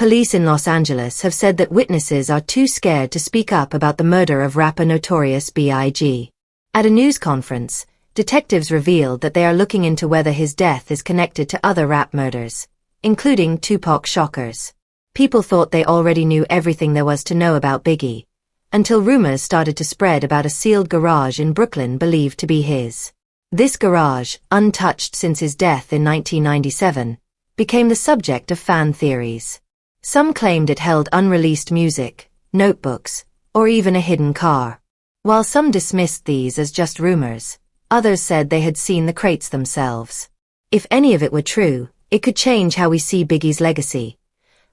Police in Los Angeles have said that witnesses are too scared to speak up about the murder of rapper Notorious B.I.G. At a news conference, detectives revealed that they are looking into whether his death is connected to other rap murders, including Tupac Shakker's. People thought they already knew everything there was to know about Biggie, until rumors started to spread about a sealed garage in Brooklyn believed to be his. This garage, untouched since his death in 1997, became the subject of fan theories. Some claimed it held unreleased music, notebooks, or even a hidden car. While some dismissed these as just rumors, others said they had seen the crates themselves. If any of it were true, it could change how we see Biggie's legacy,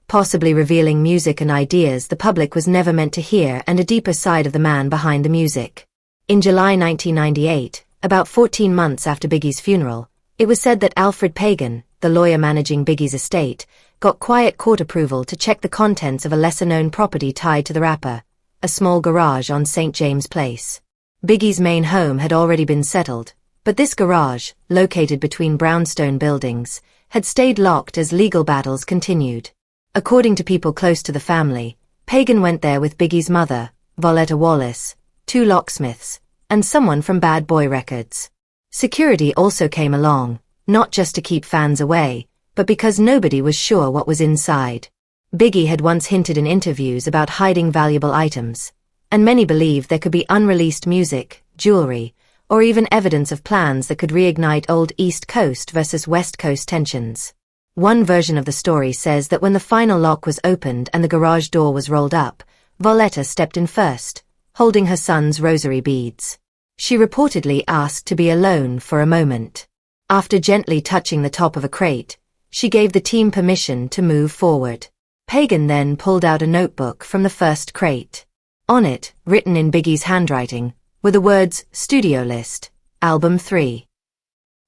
possibly revealing music and ideas the public was never meant to hear and a deeper side of the man behind the music. In July 1998, about 14 months after Biggie's funeral, it was said that Alfred Pagan, the lawyer managing Biggie's estate, got quiet court approval to check the contents of a lesser-known property tied to the rapper, a small garage on St. James Place. Biggie's main home had already been settled, but this garage, located between brownstone buildings, had stayed locked as legal battles continued. According to people close to the family, Pagan went there with Biggie's mother, Voletta Wallace, 2 locksmiths, and someone from Bad Boy Records. Security also came along, not just to keep fans away, but because nobody was sure what was inside. Biggie had once hinted in interviews about hiding valuable items, and many believed there could be unreleased music, jewelry, or even evidence of plans that could reignite old East Coast versus West Coast tensions. One version of the story says that when the final lock was opened and the garage door was rolled up, Voletta stepped in first, holding her son's rosary beads. She reportedly asked to be alone for a moment. After gently touching the top of a crate, she gave the team permission to move forward. Pagan then pulled out a notebook from the first crate. On it, written in Biggie's handwriting, were the words "Studio List, Album 3.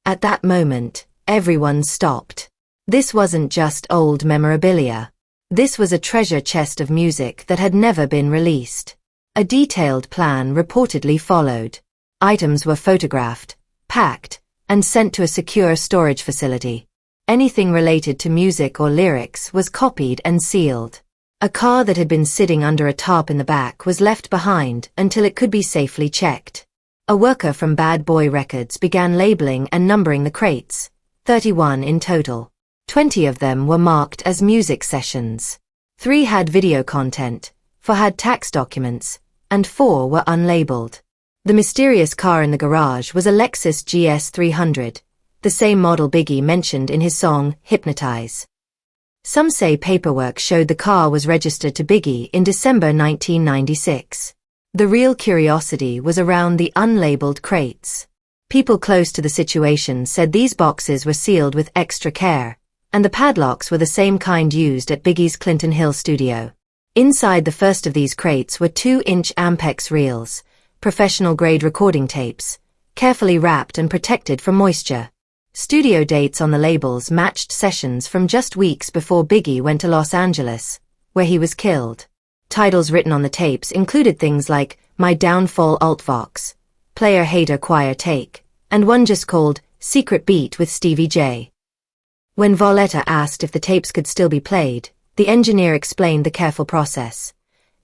At that moment, everyone stopped. This wasn't just old memorabilia. This was a treasure chest of music that had never been released. A detailed plan reportedly followed. Items were photographed, packed, and sent to a secure storage facility. Anything related to music or lyrics was copied and sealed. A car that had been sitting under a tarp in the back was left behind until it could be safely checked. A worker from Bad Boy Records began labeling and numbering the crates, 31 in total. 20 of them were marked as music sessions. 3 had video content, 4 had tax documents, and 4 were unlabeled. The mysterious car in the garage was a Lexus GS 300, the same model Biggie mentioned in his song, Hypnotize. Some say paperwork showed the car was registered to Biggie in December 1996. The real curiosity was around the unlabeled crates. People close to the situation said these boxes were sealed with extra care, and the padlocks were the same kind used at Biggie's Clinton Hill studio. Inside the first of these crates were 2-inch Ampex reels, professional-grade recording tapes, carefully wrapped and protected from moisture. Studio dates on the labels matched sessions from just weeks before Biggie went to Los Angeles, where he was killed. Titles written on the tapes included things like My Downfall Altvox, Player Hater Choir Take, and one just called Secret Beat with Stevie J. When Voletta asked if the tapes could still be played, the engineer explained the careful process.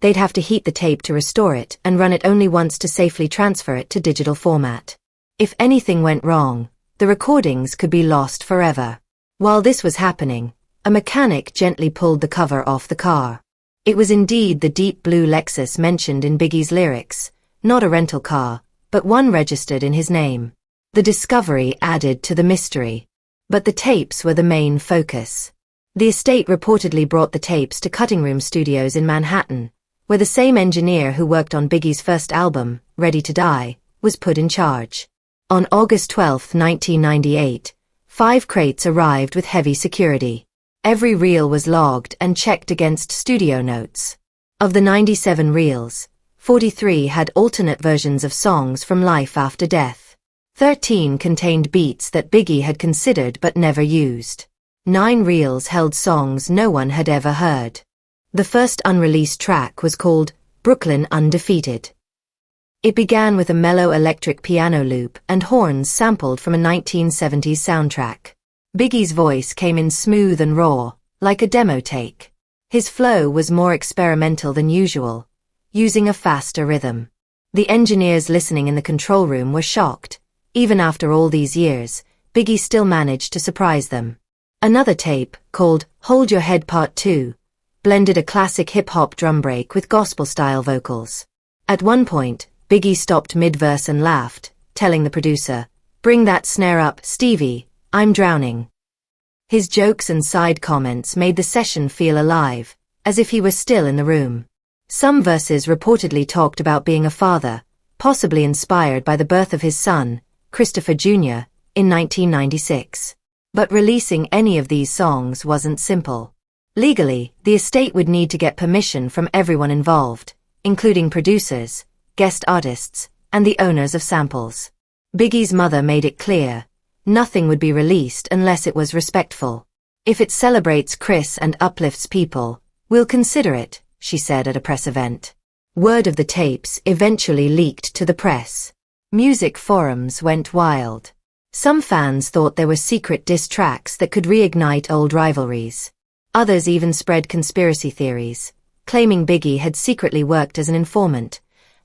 They'd have to heat the tape to restore it and run it only once to safely transfer it to digital format. If anything went wrong, the recordings could be lost forever. While this was happening, a mechanic gently pulled the cover off the car. It was indeed the deep blue Lexus mentioned in Biggie's lyrics, not a rental car, but one registered in his name. The discovery added to the mystery. But the tapes were the main focus. The estate reportedly brought the tapes to Cutting Room Studios in Manhattan, where the same engineer who worked on Biggie's first album, Ready to Die, was put in charge. On August 12, 1998, 5 crates arrived with heavy security. Every reel was logged and checked against studio notes. Of the 97 reels, 43 had alternate versions of songs from life after death. 13 contained beats that Biggie had considered but never used. 9 reels held songs no one had ever heard. The first unreleased track was called Brooklyn Undefeated. It began with a mellow electric piano loop and horns sampled from a 1970s soundtrack. Biggie's voice came in smooth and raw, like a demo take. His flow was more experimental than usual, using a faster rhythm. The engineers listening in the control room were shocked. Even after all these years, Biggie still managed to surprise them. Another tape, called Hold Your Head Part 2, blended a classic hip-hop drum break with gospel-style vocals. At one point, Biggie stopped mid-verse and laughed, telling the producer, "Bring that snare up, Stevie, I'm drowning." His jokes and side comments made the session feel alive, as if he were still in the room. Some verses reportedly talked about being a father, possibly inspired by the birth of his son, Christopher Jr., in 1996. But releasing any of these songs wasn't simple. Legally, the estate would need to get permission from everyone involved, including producers, guest artists, and the owners of samples. Biggie's mother made it clear, nothing would be released unless it was respectful. "If it celebrates Chris and uplifts people, we'll consider it," she said at a press event. Word of the tapes eventually leaked to the press. Music forums went wild. Some fans thought there were secret diss tracks that could reignite old rivalries. Others even spread conspiracy theories, claiming Biggie had secretly worked as an informant,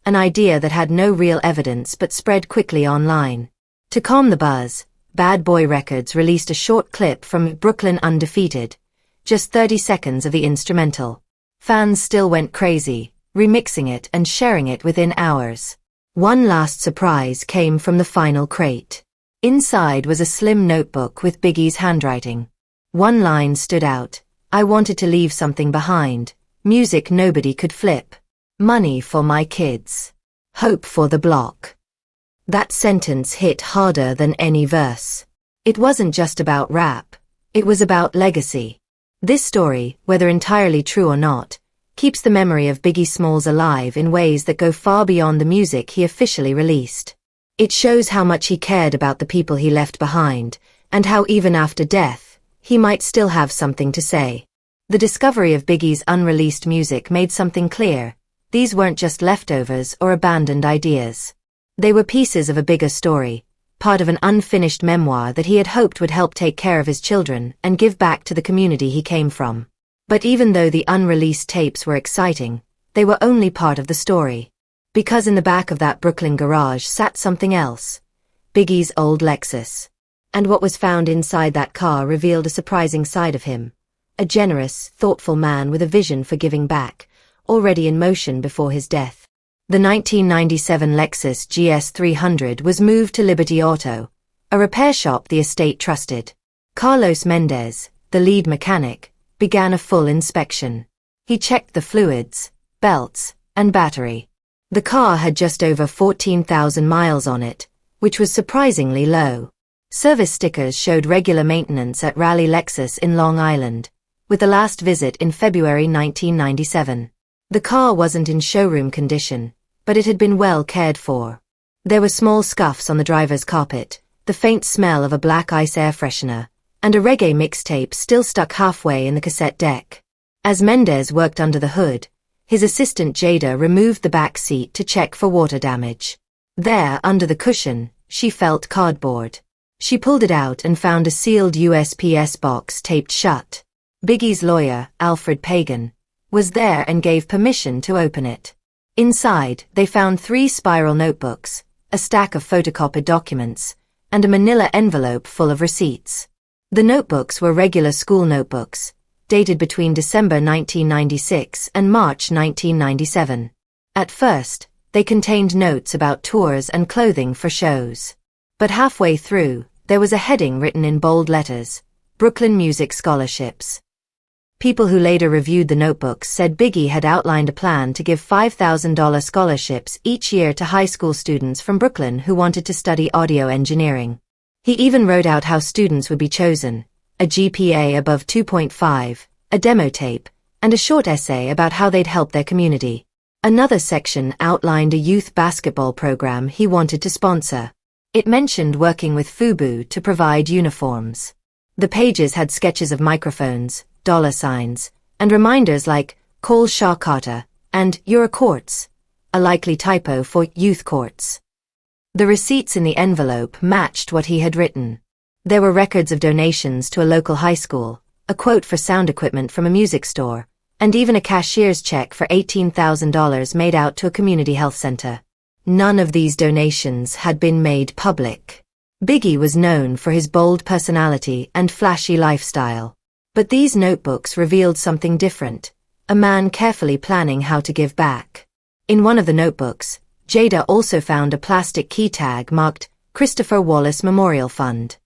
an idea that had no real evidence but spread quickly online. To calm the buzz, Bad Boy Records released a short clip from Brooklyn Undefeated, just 30 seconds of the instrumental. Fans still went crazy, remixing it and sharing it within hours. One last surprise came from the final crate. Inside was a slim notebook with Biggie's handwriting. One line stood out: "I wanted to leave something behind, music nobody could flip. Money for my kids. Hope for the block." That sentence hit harder than any verse. It wasn't just about rap, it was about legacy. This story, whether entirely true or not, keeps the memory of Biggie Smalls alive in ways that go far beyond the music he officially released. It shows how much he cared about the people he left behind, and how even after death, he might still have something to say. The discovery of Biggie's unreleased music made something clear: these weren't just leftovers or abandoned ideas. They were pieces of a bigger story, part of an unfinished memoir that he had hoped would help take care of his children and give back to the community he came from. But even though the unreleased tapes were exciting, they were only part of the story. Because in the back of that Brooklyn garage sat something else: Biggie's old Lexus. And what was found inside that car revealed a surprising side of him. A generous, thoughtful man with a vision for giving back, already in motion before his death. The 1997 Lexus GS 300 was moved to Liberty Auto, a repair shop the estate trusted. Carlos Mendez, the lead mechanic, began a full inspection. He checked the fluids, belts, and battery. The car had just over 14,000 miles on it, which was surprisingly low. Service stickers showed regular maintenance at Raleigh Lexus in Long Island, with the last visit in February 1997. The car wasn't in showroom condition, but it had been well cared for. There were small scuffs on the driver's carpet, the faint smell of a black ice air freshener, and a reggae mixtape still stuck halfway in the cassette deck. As Mendez worked under the hood, his assistant Jada removed the back seat to check for water damage. There, under the cushion, she felt cardboard. She pulled it out and found a sealed USPS box taped shut. Biggie's lawyer, Alfred Pagan, was there and gave permission to open it. Inside, they found 3 spiral notebooks, a stack of photocopied documents, and a manila envelope full of receipts. The notebooks were regular school notebooks, dated between December 1996 and March 1997. At first, they contained notes about tours and clothing for shows. But halfway through, there was a heading written in bold letters: Brooklyn Music Scholarships. People who later reviewed the notebooks said Biggie had outlined a plan to give $5,000 scholarships each year to high school students from Brooklyn who wanted to study audio engineering. He even wrote out how students would be chosen: a GPA above 2.5, a demo tape, and a short essay about how they'd help their community. Another section outlined a youth basketball program he wanted to sponsor. It mentioned working with FUBU to provide uniforms. The pages had sketches of microphones, dollar signs, and reminders like, "Call Shaw Carter," and "You're a Courts," a likely typo for youth courts. The receipts in the envelope matched what he had written. There were records of donations to a local high school, a quote for sound equipment from a music store, and even a cashier's check for $18,000 made out to a community health center. None of these donations had been made public. Biggie was known for his bold personality and flashy lifestyle. But these notebooks revealed something different, a man carefully planning how to give back. In one of the notebooks, Jada also found a plastic key tag marked Christopher Wallace Memorial Fund.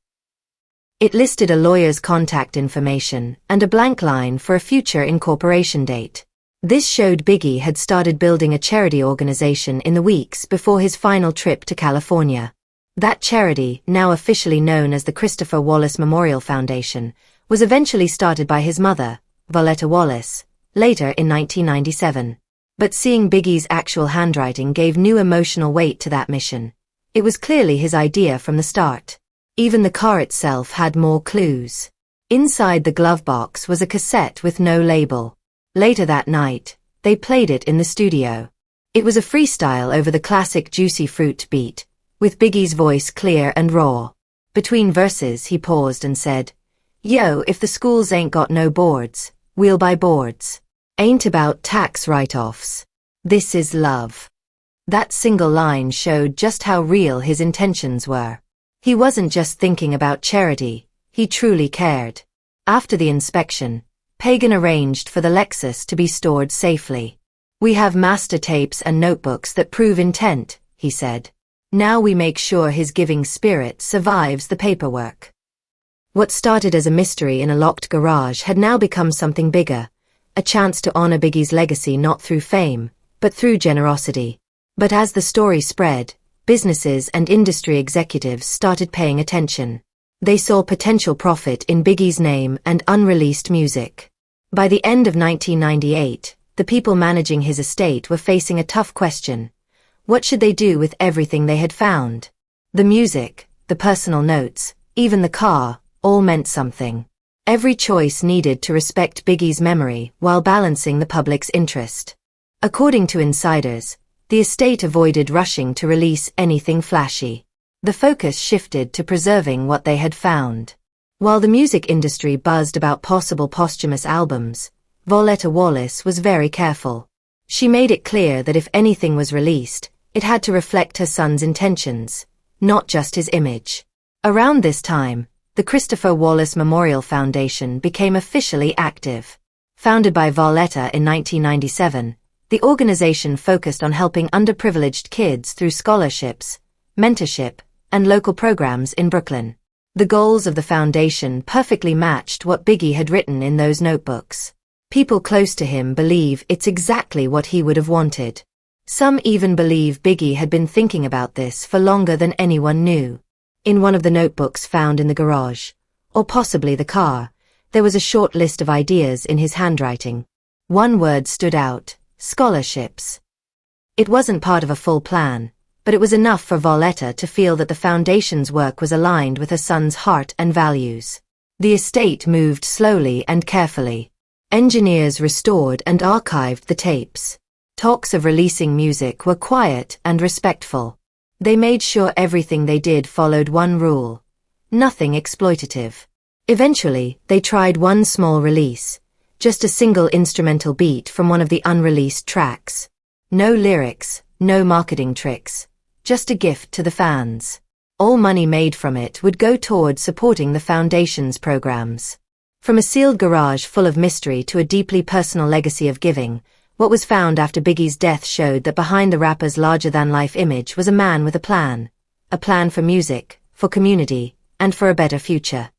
It listed a lawyer's contact information and a blank line for a future incorporation date. This showed Biggie had started building a charity organization in the weeks before his final trip to California. That charity, now officially known as the Christopher Wallace Memorial Foundation, was eventually started by his mother, Violetta Wallace, later in 1997. But seeing Biggie's actual handwriting gave new emotional weight to that mission. It was clearly his idea from the start. Even the car itself had more clues. Inside the glove box was a cassette with no label. Later that night, they played it in the studio. It was a freestyle over the classic Juicy Fruit beat, with Biggie's voice clear and raw. Between verses he paused and said, "Yo, if the schools ain't got no boards, we'll buy boards. Ain't about tax write-offs. This is love." That single line showed just how real his intentions were. He wasn't just thinking about charity, he truly cared. After the inspection, Pagan arranged for the Lexus to be stored safely. "We have master tapes and notebooks that prove intent," he said. "Now we make sure his giving spirit survives the paperwork." What started as a mystery in a locked garage had now become something bigger, a chance to honor Biggie's legacy not through fame, but through generosity. But as the story spread, businesses and industry executives started paying attention. They saw potential profit in Biggie's name and unreleased music. By the end of 1998, the people managing his estate were facing a tough question. What should they do with everything they had found? The music, the personal notes, even the car, all meant something. Every choice needed to respect Biggie's memory while balancing the public's interest. According to insiders, the estate avoided rushing to release anything flashy. The focus shifted to preserving what they had found. While the music industry buzzed about possible posthumous albums, Violetta Wallace was very careful. She made it clear that if anything was released, it had to reflect her son's intentions, not just his image. Around this time, the Christopher Wallace Memorial Foundation became officially active. Founded by Violetta in 1997, the organization focused on helping underprivileged kids through scholarships, mentorship, and local programs in Brooklyn. The goals of the foundation perfectly matched what Biggie had written in those notebooks. People close to him believe it's exactly what he would have wanted. Some even believe Biggie had been thinking about this for longer than anyone knew. In one of the notebooks found in the garage, or possibly the car, there was a short list of ideas in his handwriting. One word stood out: scholarships. It wasn't part of a full plan, but it was enough for Violetta to feel that the foundation's work was aligned with her son's heart and values. The estate moved slowly and carefully. Engineers restored and archived the tapes. Talks of releasing music were quiet and respectful. They made sure everything they did followed one rule: nothing exploitative. Eventually, they tried one small release, just a single instrumental beat from one of the unreleased tracks. No lyrics, no marketing tricks, just a gift to the fans. All money made from it would go toward supporting the foundation's programs. From a sealed garage full of mystery to a deeply personal legacy of giving, what was found after Biggie's death showed that behind the rapper's larger-than-life image was a man with a plan for music, for community, and for a better future.